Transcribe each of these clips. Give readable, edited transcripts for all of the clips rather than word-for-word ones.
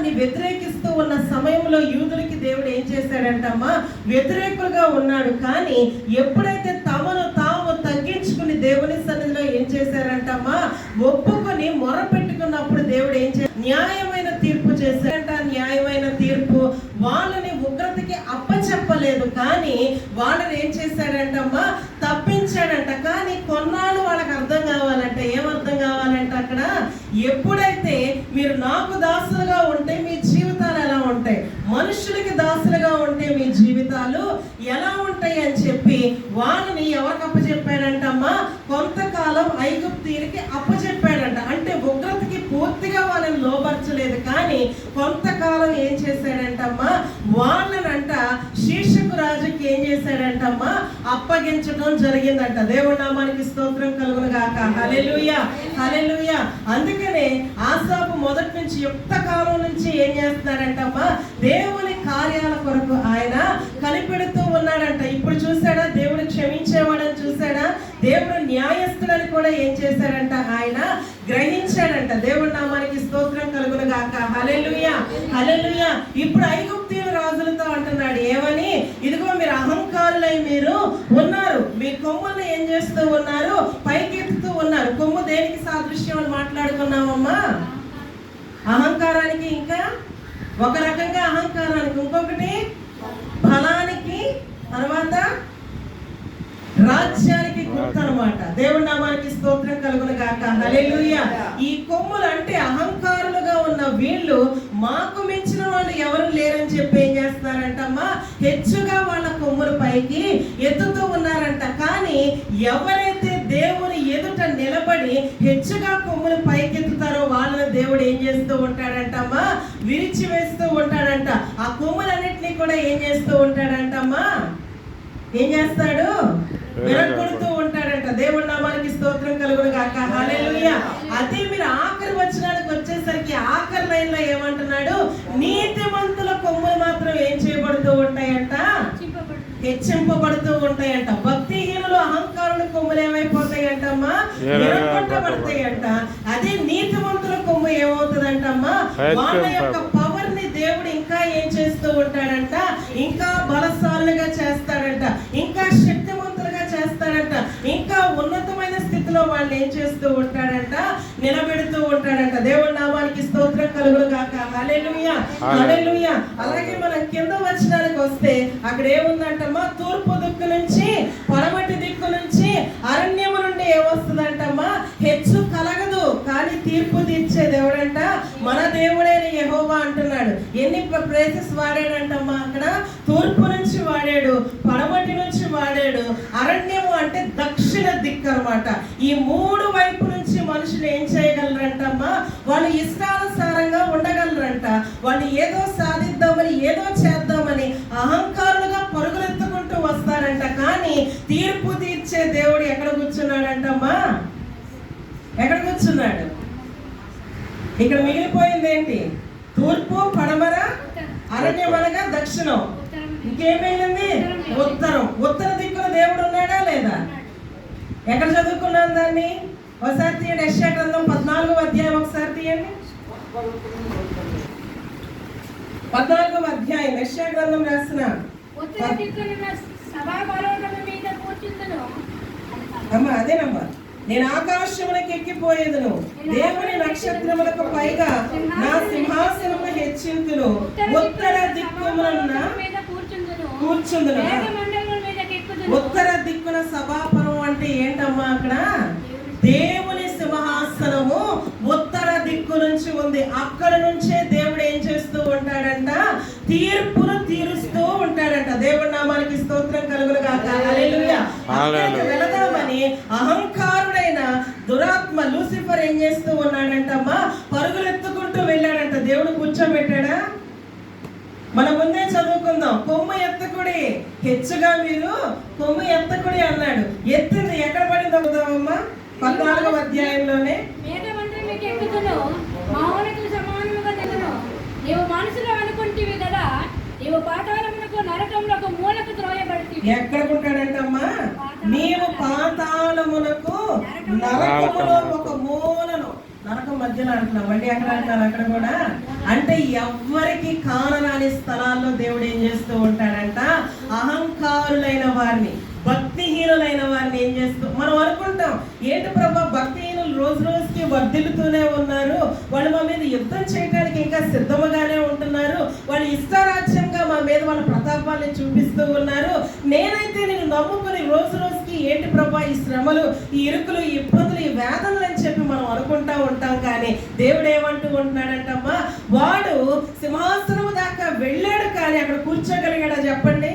వారిని వ్యతిరేకిస్తూ ఉన్న సమయంలో యూదులకి దేవుడు ఏం చేశాడంటమ్మా, వ్యతిరేకులుగా ఉన్నాడు. కానీ ఎప్పుడైతే తమను తాము తగ్గించుకుని దేవుని సన్నిధిలో ఏం చేశారంటమ్మా, ఒప్పుకొని మొర పెట్టుకున్నప్పుడు దేవుడు ఏం చేశాడు, న్యాయమైన తీర్పు చేశాడంట. న్యాయమైన తీర్పు, వాళ్ళని ఉగ్రతకి అప్పచెప్పలేదు, కానీ వాళ్ళని ఏం చేశాడంటమ్మా, తప్పించాడంట. కానీ కొన్నాళ్ళు వాళ్ళకి అర్థం కావాలంటే, ఏమర్థం కావాలంటే, అక్కడ ఎప్పుడైతే మీరు నాకు దాసులుగా ఉంటే మీ జీవితాలు ఎలా ఉంటాయి, మనుషులకి దాసులుగా ఉంటే మీ జీవితాలు ఎలా ఉంటాయి అని చెప్పి వాళ్ళని ఎవరికి అప్పచెప్పాడంటమ్మా, కొంతకాలం ఐగుప్తీయులకి అప్పచెప్పాడంట. అంటే ఉగ్రతకి పూర్తిగా వాళ్ళని లోబర్చలేదు, కానీ కొంతకాలం ఏం చేశాడంటమ్మా, వాళ్ళనంట శీర్షకు రాజుకి ఏం చేశాడంటమ్మా, అప్పగించడం జరిగిందంట. దేవుడి నామానికి స్తోత్రం కలుగును గాక. హల్లెలూయా, హల్లెలూయా. అందుకనే ఆసాపు మొదటి నుంచి యుక్త కాలం నుంచి ఏం చేస్తున్నాడంటమ్మా, దేవుని కార్యాల కొరకు ఆయన కనిపెడుతూ ఉన్నాడంట. ఇప్పుడు చూసాడా, దేవుడు క్షమించేవాడని చూసాడా, దేవుడు న్యాయస్తుడని కూడా ఏం చేశాడంట, ఆయన గ్రహించాడంట. దేవుడి నామానికి స్తోత్రం కలుగును గాక. హల్లెలూయా, హల్లెలూయా. ఇప్పుడు ఐగుప్తీయుల రాజులతో అంటున్నాడు ఏమని, ఇదిగో మీరు అహంకారులై మీరు ఉన్నారు, మీ కొమ్ములను ఏం చేస్తూ ఉన్నారు, పైకెత్తుతూ ఉన్నారు. కొమ్ము దేనికి సాదృశ్యం అని మాట్లాడుకున్నామమ్మా, అహంకారానికి. ఇంకా ఒక రకంగా అహంకారానికి, ఇంకొకటి బలానికి, తర్వాత రాజ్యానికి గుర్తు అనమాట. దేవుడి నామానికి స్తోత్రం కలుగును గాక. హల్లెలూయా. ఈ కొమ్ములు అంటే అహంకారులుగా ఉన్న వీళ్ళు మాకు మించిన వాళ్ళు ఎవరు లేరని చెప్పి ఏం చేస్తున్నారంటమ్మా, హెచ్చుగా వాళ్ళ కొమ్ముల పైకి ఎత్తుతూ ఉన్నారంట. కానీ ఎవరైతే దేవుని ఎదుట నిలబడి హెచ్చుగా కొమ్ములు పైకెత్తుతారో వాళ్ళని దేవుడు ఏం చేస్తూ ఉంటాడంటమ్మా, విరిచి వేస్తూ ఉంటాడంట. ఆ కొమ్ములన్నిటినీ కూడా ఏం చేస్తూ ఉంటాడంటమ్మా, ఏం చేస్తాడు, విరగొడుతూ ఉంటాడంట. దేవుడి నామానికి స్తోత్రం కలుగును గాక. హల్లెలూయా. అదే మీరు ఆఖరి వచనానికి వచ్చేసరికి ఆఖరి లైన్ లో ఏమంటున్నాడు, నీతిమంతుల కొమ్ములు మాత్రం ఏం చేయబడుతూ ఉంటాయంట, హెచ్చింపబడుతూ ఉంటాయంట. భక్తిహీనులు అహంకారుల కొమ్ములు ఏమైపోతాయంటమ్మా, విరగొట్టబడతాయంట. అదే నీతిమంతుల కొమ్ము ఏమవుతుందంటమ్మా, వాళ్ళ యొక్క పవర్ ని దేవుడు ఇంకా ఏం చేస్తూ ఉంటాడంట, ఇంకా బలశాలుగా చేస్తాడంట, ఇంకా శక్తివంతులుగా చేస్తాడంట, ఇంకా ఉన్నతమైన స్థితిలో వాళ్ళు ఏం చేస్తూ ఉంటాడంట, నిలబెడుతూ ఉంటాడంట. దేవుడి నామానికి స్తోత్రం కలుగును గాక. హల్లెలూయా, హల్లెలూయా. అలాగే మనం కింద వచనానికి వస్తే అక్కడ ఏముందంటమ్మా, తూర్పు దిక్కు నుంచి పడమటి దిక్కు నుంచి అరణ్యము నుండి ఏమొస్తుందంటమ్మా, హెచ్చు కలగదు, కానీ తీర్పు తీర్చే దేవుడంట మన దేవుడైన యెహోవా అంటున్నాడు. ఎన్ని ప్లేసెస్ వాడాడంటమ్మా, అక్కడ తూర్పు నుంచి వాడాడు, పడమటి నుంచి వాడాడు, అరణ్యము అంటే దక్షిణ దిక్కు అనమాట. ఈ మూడు వైపు నుంచి మనుషులు ఏం చేయగలరంటమ్మా, వాళ్ళు ఇష్టానుసారంగా ఉండగలరంట. వాళ్ళు ఏదో సాధిద్దామని, ఏదో చేద్దామని అహంకారులుగా పరుగులెత్తుకుంటూ వస్తారంట. కానీ తీర్పు తీర్చే దేవుడు ఎక్కడ కూర్చున్నాడంటమ్మా, ఎక్కడ కూర్చున్నాడు, ఇక్కడ మిగిలిపోయింది ఏంటి, తూర్పు, పడమర, అరణ్యం అనగా దక్షిణం, ఇంకేమైంది ఉత్తరం. ఉత్తర దిక్కున దేవుడు ఉన్నాడా లేదా, ఎక్కడ చదువుకున్నాను దాన్ని, ఒకసారి తీయండి. యెషయా గ్రంథం 14వ అధ్యాయం ఒకసారి తీయండి. 14వ అధ్యాయం యెషయా గ్రంథం రాసిన అమ్మా, అదేనమ్మా, నేను ఆకాశములకు ఎక్కిపోయేదును, దేవుని నక్షత్రములకు పైగా నా సింహాసనము హెచ్చింతును, ఉత్తర దిక్కున కూర్చుందును. ఉత్తర దిక్కున సభాపురం అంటే ఏంటమ్మా, అక్కడ దేవుని సింహాసనము ఉత్తర దిక్కు నుంచి ఉంది. అక్కడ నుంచే దేవుడు ఏం చేస్తూ ఉంటాడంట, తీర్పును తీరుస్తూ ఉంటాడంట. దేవుడి నామానికి స్తోత్రం కలుగును గాక. హల్లెలూయా. అక్కడికి వెళదామని అహంకారుడైన దురాత్మ లూసిఫర్ ఏం చేస్తూ ఉన్నాడంటమ్మా, పరుగులెత్తుకుంటూ వెళ్ళాడంట. దేవుడు కూర్చోబెట్టాడా, మన ముందే చదువుకుందాం. కొమ్ము ఎత్తకుడి, హెచ్చుగా మీరు కొమ్ము ఎత్తకుడి అన్నాడు. ఎత్తింది ఎక్కడ పడింది అవుతామమ్మా, 14వ అధ్యాయంలోనే. ఎక్కడుంటాడంటమ్మా, నీవు పాతాళమునకు నరకములో ఒక మూలను, నరకం మధ్యలో అంటున్నాం, మళ్ళీ ఎక్కడ అంటున్నారు అక్కడ కూడా. అంటే ఎవ్వరికి కానరాని స్థలాల్లో దేవుడు ఏం చేస్తూ ఉంటాడంట, అహంకారులైన వారిని, భక్తిహీనులైన వారిని ఏం చేస్తూ, మనం అనుకుంటాం ఏంటి ప్రభా భక్తిహీనులు రోజు రోజుకి వర్ధిల్లుతూనే ఉన్నారు, వాళ్ళు మా మీద యుద్ధం చేయడానికి ఇంకా సిద్ధముగానే ఉంటున్నారు, వాళ్ళు ఇష్టారాజ్యంగా మా మీద వాళ్ళ ప్రతాపాన్ని చూపిస్తూ ఉన్నారు, నేనైతే నేను నమ్ముకుని రోజు రోజుకి ఏంటి ప్రభా ఈ శ్రమలు, ఈ ఇరుకులు, ఈ ఇబ్బందులు, ఈ వేదనలు అని చెప్పి మనం అనుకుంటా ఉంటాం. కానీ దేవుడు ఏమంటూ ఉంటున్నాడంటమ్మా, వాడు సింహాసనం దాకా వెళ్ళాడు కానీ అక్కడ కూర్చోగలిగాడా చెప్పండి?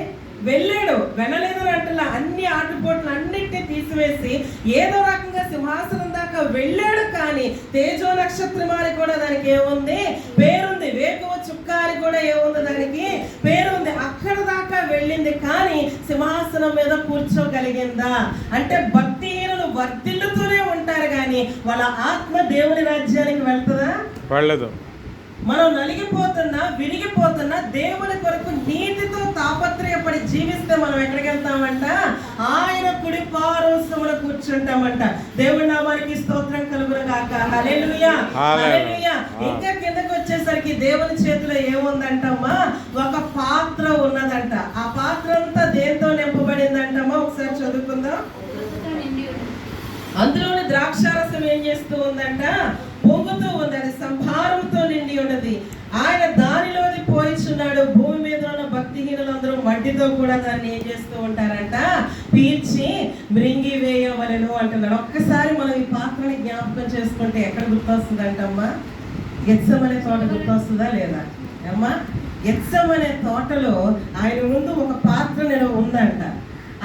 వెళ్ళాడు, వెళ్ళలేదని అంటలా. అన్ని ఆటుపోట్లు అన్నిటినీ తీసివేసి ఏదో రకంగా సింహాసనం దాకా వెళ్ళాడు. కానీ తేజో నక్షత్రం అని కూడా దానికి ఏముంది, పేరుంది. వేకువ చుక్క అని కూడా ఏముంది, దానికి పేరుంది. అక్కడ దాకా వెళ్ళింది కానీ సింహాసనం మీద కూర్చోగలిగిందా అంటే భక్తిహీనులు వర్ధిల్లుతూనే ఉంటారు కానీ వాళ్ళ ఆత్మ దేవుని రాజ్యానికి వెళ్తుందా? వెళ్ళదు. మనం నలిగిపోతున్నా, విరిగిపోతున్నా దేవుని కొరకు నీతితో తాపత్రయపడి జీవిస్తే మనం ఎక్కడికి వెళ్తామంట, ఆయన కుడి పార్శ్వమున కూర్చుంటామంట. దేవుడి నామానికి స్తోత్రం కలుగును గాక. హల్లెలూయా, హల్లెలూయా. ఇంకా కిందకి వచ్చేసరికి దేవుని చేతిలో ఏముందంటమ్మా, ఒక పాత్ర ఉన్నదంట. ఆ పాత్ర అంతా దేంతో నింపబడిందంటమ్మా, ఒకసారి చదువుకుందాం. అందులోని ద్రాక్షారసం ఏం చేస్తూ ఉందంట, పొంగుతూ ఉంది, అది సంభారంతో నిండి ఉన్నది. ఆయన దానిలోది పోయిచున్నాడు. భూమి మీద ఉన్న భక్తిహీనులందరూ మట్టితో కూడా దాన్ని ఏం చేస్తూ ఉంటారంట, పీల్చి మృంగి వేయవలెను అంటున్నాడు. ఒక్కసారి మనం ఈ పాత్రని జ్ఞాపకం చేసుకుంటే ఎక్కడ గుర్తొస్తుందంటమ్మా, గెత్సెమనే తోట గుర్తొస్తుందా లేదా అమ్మా? గెత్సెమనే తోటలో ఆయన ముందు ఒక పాత్ర ఉందంట.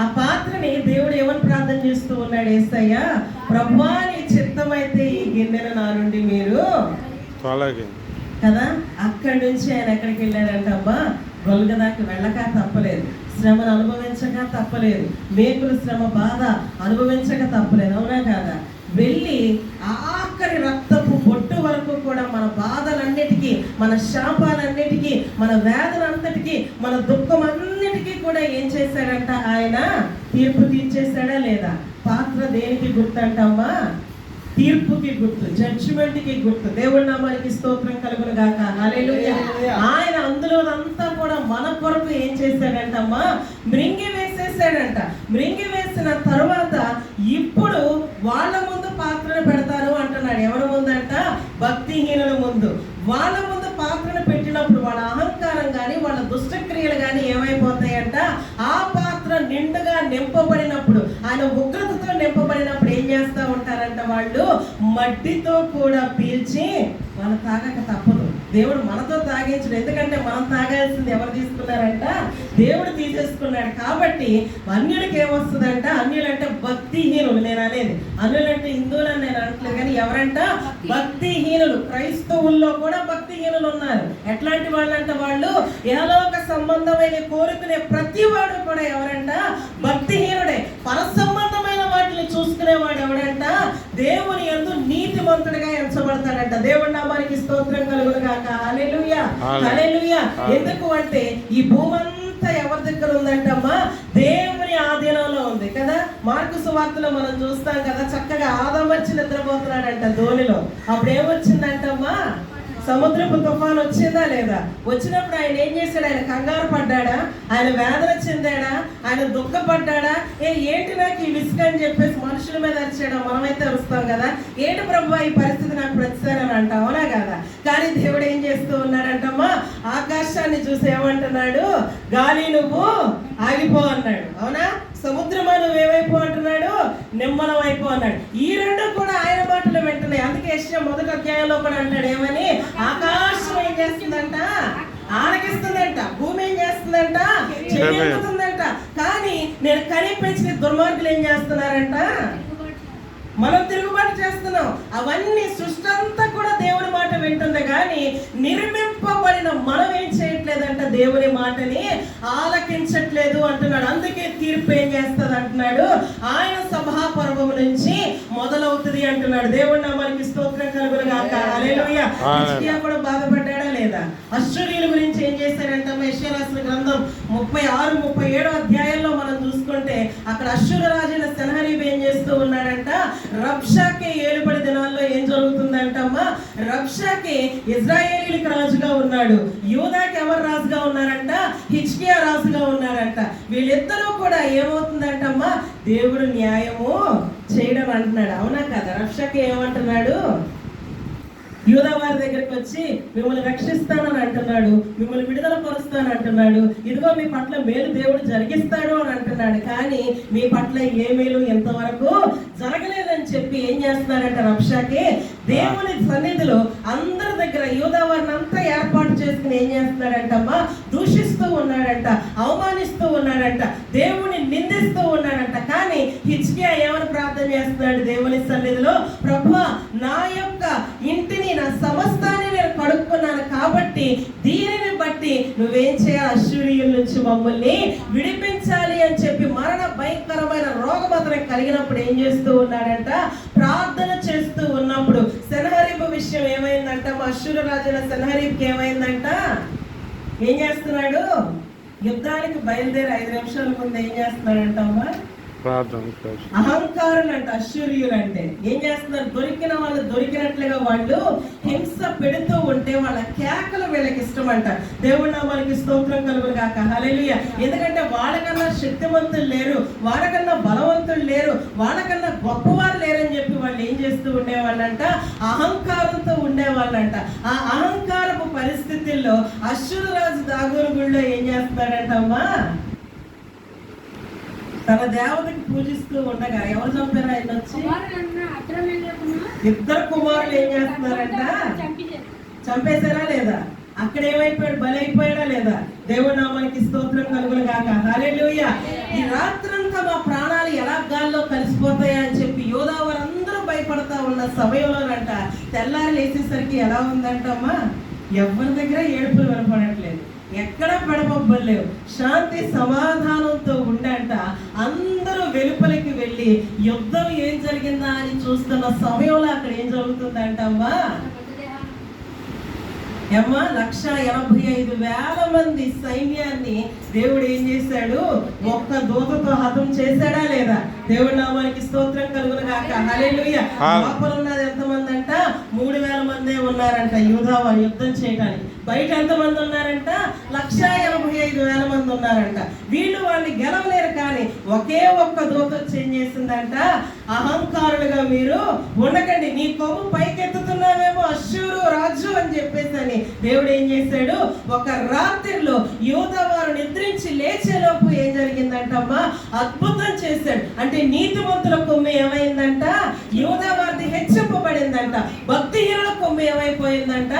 ఆ పాత్రని దేవుడు ఏమని ప్రార్థన చేస్తూ ఉన్నాడు, యేసయ్య ప్రభువా నీ చిత్తమైతే ఈ గిన్నెను నా నుండి మీరు కదా. అక్కడి నుంచి ఆయన ఎక్కడికి వెళ్ళాడంటమ్మా, గొల్గొథాకి వెళ్ళక తప్పలేదు, శ్రమను అనుభవించక తప్పలేదు, మేకుల శ్రమ బాధ అనుభవించక తప్పలేదు, అవునా కాదా? వెళ్ళి ఆఖరి రక్తపు బొట్టు వరకు కూడా మన బాధలన్నిటికీ, మన శాపాలన్నిటికీ, మన వేదన అంతటికీ, మన దుఃఖం అన్నిటికీ కూడా ఏం చేశాడంట, ఆయన తీర్పు తీర్చేశాడా లేదా? పాత్ర దేనికి గుర్తు అంటమ్మా, తీర్పుకి గుర్తు, జడ్జిమెంట్కి గుర్తు. దేవుడి నామానికి స్తోత్రం కలుగును గాక. హల్లెలూయా. ఆయన అందులో అంతా కూడా మన కొరకు ఏం చేశాడంటమ్మా, మృంగి వేసేసాడంట. మృంగి వేసిన తర్వాత ఇప్పుడు వాళ్ళ ముందు పాత్రను పెడతారు అంటున్నాడు. ఎవరి ముందంట, భక్తిహీనుల ముందు. వాళ్ళ ముందు పాత్రను పెట్టినప్పుడు వాళ్ళ అహంకారం కానీ వాళ్ళ దుష్టక్రియలు కానీ ఏమైపోతాయంట, ఆ పాత్ర నిండుగా నింపబడినప్పుడు, ఆయన ఉగ్రతతో నింపబడినప్పుడు ఏం చేస్తూ ఉంటారంట, వాళ్ళు మట్టితో కూడా పీల్చి మనం తాగక తప్పదు. దేవుడు మనతో తాగించడు, ఎందుకంటే మనం తాగాల్సింది ఎవరు తీసుకున్నారంట, దేవుడు తీసేసుకున్నాడు. కాబట్టి అన్యులకి ఏమొస్తుందంట, అన్యులంటే భక్తిహీనులు. నేను అనేది అన్యులంటే హిందువులని నేను అనట్లేదు, కానీ ఎవరంట, భక్తిహీనులు. క్రైస్తవుల్లో కూడా భక్తిహీనులు ఉన్నారు. ఎట్లాంటి వాళ్ళంట, వాళ్ళు ఏలోక సంబంధమైన కోరుకునే ప్రతి వాడు కూడా ఎవరంట, భక్తిహీనుడే. పరసంబంధమైన వాటిని చూసుకునేవాడు ఎవడంట, దేవుని యందు నీతిమంతుడిగా ఎంచబడతాడంట. దేవుడి నామానికి స్తోత్రం కలుగును గాక. హల్లెలూయా, హల్లెలూయా. ఎందుకు అంటే ఈ భూమంతా ఎవరి దగ్గర ఉందంటమ్మా, దేవుని ఆధీనంలో ఉంది కదా. మార్కు సువార్తలో మనం చూస్తాం కదా, చక్కగా ఆదాము వచ్చి నిద్రపోతున్నాడంట ధోనిలో. అప్పుడు ఏమొచ్చిందంటమ్మా, సముద్రపు తుఫాను వచ్చిందా లేదా? వచ్చినప్పుడు ఆయన ఏం చేశాడు, ఆయన కంగారు పడ్డాడా, ఆయన వేదన చెందాడా, ఆయన దుఃఖపడ్డాడా? ఏంటి నాకు ఈ విసుగు అని చెప్పేసి మనుషుల మీద అరిచాడా? మనమైతే అరుస్తాం కదా, ఏంటి ప్రభువా ఈ పరిస్థితి నాకు ప్రతిసారి అని అంటాం, అవునా కదా? కానీ దేవుడు ఏం చేస్తూ ఉన్నాడంటమ్మా, ఆకాశాన్ని చూసి ఏమంటున్నాడు, గాలి నువ్వు ఆగిపో అన్నాడు, అవునా? సముద్రమా నువ్వు ఏమైపో అంటున్నాడు, నిమ్మలం అయిపో అన్నాడు. ఈ రెండు కూడా ఆయన మాటలు వింటున్నాయి. అందుకే యెషయా 1వ అధ్యాయంలో కూడా అంటాడు ఏమని, ఆకాశం ఏం చేస్తుందంట, ఆలకిస్తుందంట, భూమి ఏం చేస్తుందంట, చెల్లింపుతుందంట. కానీ నేను కనిపించిన దుర్మార్గులు ఏం చేస్తున్నారంట, మనం తిరుగుబాటు చేస్తున్నాం. అవన్నీ సృష్టి అంతా కూడా దేవుని మాట వింటుంది, కానీ నిర్మింపబడిన మనం ఏం చేయట్లేదంట, దేవుని మాటని ఆలకించట్లేదు అంటున్నాడు. అందుకే తీర్పు ఏం చేస్తుంది అంటున్నాడు, ఆయన సభాపర్వము నుంచి మొదలవుతుంది అంటున్నాడు. దేవుడి నామానికి స్తోత్రం కలుగును గాక. హల్లెలూయా. హిజ్కియా కూడా బాధపడ్డాడా లేదా? అశ్షూరీయుల గురించి ఏం చేశారంట, యెషయా రాసిన గ్రంథం 36, 37 అధ్యాయంలో మనం చూసుకుంటే అక్కడ అశ్షూరు రాజైన సెనహరీబు ఏం చేస్తూ ఉన్నాడంట, రబ్షాకే ఏలుబడి దినాల్లో ఏం జరుగుతుందంట, రబ్షాకే ఇజ్రాయేలీలకు రాజుగా ఉన్నాడు, యూదాకి ఎవరు రాజుగా ఉన్నారంట? హిజ్కియా రాజుగా ఉన్నారంట. వీళ్ళిద్దరూ కూడా ఏమవుతుందంటమ్మా, దేవుడు న్యాయము చేయడం అంటున్నాడు. అవునా కదా? రబ్షాకే ఏమంటున్నాడు? యూదా వారి దగ్గరికి వచ్చి మిమ్మల్ని రక్షిస్తానని అంటున్నాడు, మిమ్మల్ని విడుదల పరుస్తాను అంటున్నాడు, ఇదిగో మీ పట్ల మేలు దేవుడు జరిగిస్తాడు అని అంటున్నాడు. కానీ మీ పట్ల ఏ మేలు ఎంతవరకు జరగలేదని చెప్పి ఏం చేస్తున్నాడంట రబ్షాకే? దేవుని సన్నిధిలో అందరి దగ్గర యూదా వారిని అంతా ఏర్పాటు చేసుకుని ఏం చేస్తున్నాడంటమ్మా, దూషిస్తూ ఉన్నాడంట, అవమానిస్తూ ఉన్నాడంట, దేవుని నిందిస్తూ ఉన్నాడంట. కానీ హిజ్కియా ఏమని ప్రార్థన చేస్తున్నాడు దేవుని సన్నిధిలో? ప్రభువా, నా యొక్క ఇంటిని, నా సమస్తాన్ని నేను కడుక్కున్నాను కాబట్టి దీనిని బట్టి నువ్వేం చేయాలి? అశ్షూరీయుల నుంచి మమ్మల్ని విడిపించాలి అని చెప్పి మరణ భయంకరమైన రోగం అతనికి కలిగినప్పుడు ఏం చేస్తూ ఉన్నాడంట? ప్రార్థన చేస్తూ ఉన్నప్పుడు సెనహరీబు విషయం ఏమైందంట? మా అశ్షూరు రాజుల సెనహరీబ్కి ఏమైందంట? ఏం చేస్తున్నాడు? యుద్ధానికి బయలుదేరి 5 నిమిషాల ముందు ఏం చేస్తున్నాడంట అమ్మా? అహంకారులు అంట అశ్షూరీయులు. అంటే ఏం చేస్తున్నారు? దొరికిన వాళ్ళు దొరికినట్లుగా వాళ్ళు హింస పెడుతూ ఉంటే వాళ్ళ కేకలు వీళ్ళకి ఇష్టం అంట. దేవుడి నామానికి స్తోత్రం కలుగును గాక. హల్లెలూయా. ఎందుకంటే వాళ్ళకన్నా శక్తివంతులు లేరు, వాళ్ళకన్నా బలవంతులు లేరు, వాళ్ళకన్నా గొప్పవారు లేరని చెప్పి వాళ్ళు ఏం చేస్తూ ఉండేవాళ్ళంట? అహంకారంతో ఉండేవాళ్ళంట. ఆ అహంకారపు పరిస్థితుల్లో అశ్షూరు రాజు దాగోను గుడిలో ఏం చేస్తాడంటమ్మా? తన దేవతకి పూజిస్తూ ఉండగా ఎవరు చంపారు ఆయన వచ్చి? 2 కుమారులు ఏం చేస్తున్నారంట? చంపేశారా లేదా? అక్కడ ఏమైపోయాడు? బలైపోయాడా లేదా? దేవుడి నామానికి స్తోత్రం కలుగును గాక. హల్లెలూయా. ఈ రాత్రంతా మా ప్రాణాలు ఎలా గాల్లో కలిసిపోతాయా అని చెప్పి యోధా వారందరూ భయపడతా ఉన్న సమయంలోనంట తెల్లారి లేచేసరికి ఎలా ఉందంటమ్మా? ఎవరి దగ్గర ఏడుపులు వినపడట్లేదు, ఎక్కడ పెడబొబ్బలు లేవు, శాంతి సమాధానంతో ఉండంట. అందరూ వెలుపలికి వెళ్ళి యుద్ధం ఏం జరిగిందా అని చూస్తున్న సమయంలో అక్కడ ఏం జరుగుతుందంటమ్మా? 185,000 మంది సైన్యాన్ని దేవుడు ఏం చేశాడు? ఒక్క దూతతో హతం చేశాడా లేదా? దేవుడి నామానికి స్తోత్రం కలుగును గాక. హల్లెలూయా. లోపల ఉన్నది ఎంతమంది అంట? 3,000 మందే ఉన్నారంట యూదా వారు యుద్ధం చేయడానికి. బయట ఎంతమంది ఉన్నారంట? 185,000 మంది ఉన్నారంట. వీళ్ళు వాళ్ళని గెలవలేరు. కానీ ఒకే ఒక్క దూత ఏం చేసిందంట? అహంకారులుగా మీరు ఉండకండి, నీ కొమ్ము పైకెత్తుతున్నావేమో అశ్షూరు రాజు అని చెప్పేసి అని దేవుడు ఏం చేశాడు? ఒక రాత్రిలో యూదా వారు నిద్రించి లేచేలోపు ఏం జరిగిందంటమ్మా? అద్భుతం చేశాడు. అంటే నీతిమంతుల కొమ్ము ఏమైందంట? యూదా వారిది హెచ్చింపబడిందంట. భక్తిహీనుల కొమ్ము ఏమైపోయిందంట?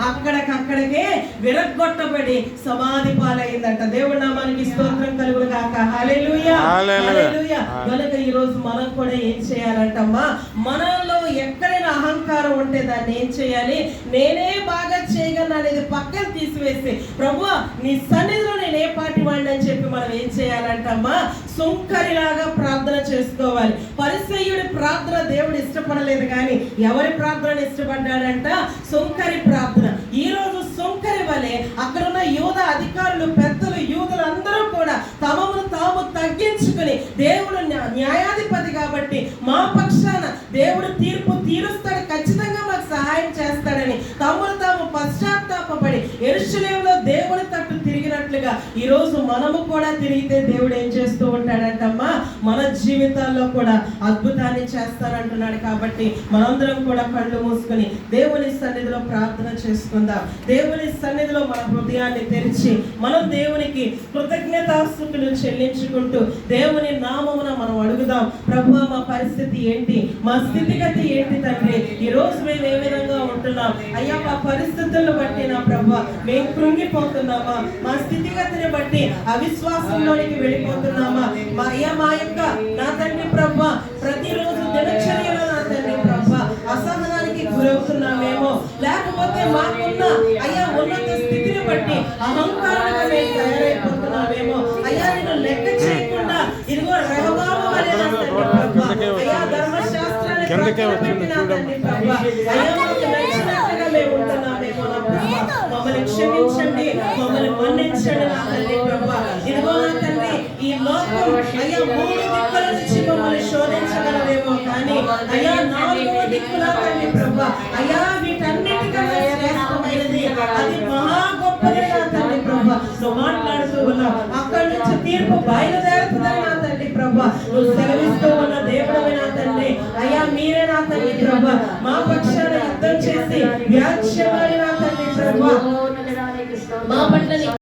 అక్కడికక్కడికే విరగ్గొట్టబడి సమాధి పాలైందంట. దేవుడి నామానికి స్తోత్రం కలుగును గాక. హల్లెలూయా. హల్లెలూయా. కనుక ఈ రోజు మనం కూడా ఏం చేయాలంటమ్మా? మనలో ఎక్కడైనా అహంకారం ఉంటే దాన్ని ఏం చేయాలి? నేనే బాగా చేయగలను అనేది పక్కన తీసివేసి ప్రభువా నీ సన్నిధిలో నేను ఏ పాటి వాడిని అని చెప్పి మనం ఏం చేయాలంటమ్మా? సుంకరిలాగా ప్రార్థన చేసుకోవాలి. పరిసయ్యుడి ప్రార్థన దేవుడు ఇష్టపడలేదు, కానీ ఎవరి ప్రార్థన ఇష్టపడ్డాడంట? సుంకరి ప్రార్థన. ఈ రోజు సుంకరి వలె అక్కడున్న యూద అధికారులు, పెద్దలు, యూదులు అందరూ కూడా తమను తాము తగ్గించుకుని దేవుడు న్యాయాధిపతి కాబట్టి మా పక్షాన దేవుడు తీర్పు తీరుస్తాడు, ఖచ్చితంగా మాకు సహాయం చేస్తాడని తమను తాము పశ్చాత్తాపపడి యెరూషలేములో దేవుని తట్టు తిరిగినట్లుగా ఈ రోజు మనము కూడా తిరిగితే దేవుడు ఏం చేస్తూ ఉంటాడంటమ్మా? మన జీవితాల్లో కూడా అద్భుతాన్ని చేస్తానంటున్నాడు. కాబట్టి మనందరం కూడా కళ్ళు మూసుకొని దేవుని సన్నిధిలో ప్రార్థన చేసుకుందాం. దేవుని సన్నిధిలో మన హృదయాన్ని తెరిచి మనం దేవునికి కృతజ్ఞతాస్తుతులు చెల్లించుకుంటూ దేవుని నామమున మనం అడుగుదాం. ప్రభువా మా పరిస్థితి ఏంటి? మా స్థితిగతి ఏంటి తండ్రి? ఈ రోజు మేము ఏ విధంగా ఉంటున్నాం? అయ్యా మా పరిస్థితులను బట్టి నా ప్రభువా మేము కృంగిపోతున్నామా? మా స్థితిగతిని బట్టి అవిశ్వాసంలోనికి వెళ్ళిపోతున్నామా? మా యొక్క నా తండ్రి ప్రభువా ప్రతిరోజు దినచర్యలో నా తండ్రి ప్రభువా అసహనానికి గురవుతున్నామేమో, లేకపోతే మాకున్న అయ్యా ఉన్నత స్థితిని బట్టి అహంకారంగా మేము తయారైపోతున్నామేమో. అయ్యా నేను లెక్క చేయకుండా ఇదిగో రెహబాము వలె నా తండ్రి ప్రభువా అయ్యా ధర్మశాస్త్రాన్ని పెట్టిన తండ్రి ప్రభువా అయ్యా మాకు నచ్చినట్లుగా మేము ఉంటున్నామేమో నా ప్రభువా. మమ్మల్ని క్షమించండి, మమ్మల్ని మన్నించండి నా తండ్రి ప్రభువా. ఇదిగో నా తండ్రి ఈ లోకం అయ్యా 3 దిక్కుల నుంచి మమ్మల్ని శోధించగలవేమో కానీ అయ్యా 4వ దిక్కు నా తండ్రి ప్రభా అయ్యా వీటన్నిటికన్నా శ్రేష్టమైనది అది మహా గొప్పది నా తండ్రి ప్రభా నువ్వు మాట్లాడుతూ ఉన్నావు అక్కడి నుంచి తీర్పు బయలుదేరుతుందని నా తండ్రి ప్రభా నువ్వు సెలవిస్తూ ఉన్న దేవుడవి నా తండ్రి అయ్యా మీరే నా తండ్రి ప్రభా మా పక్షాన యుద్ధం చేసి వ్యాఖ్యమాడి నా తండ్రి ప్రభా మా పట్ల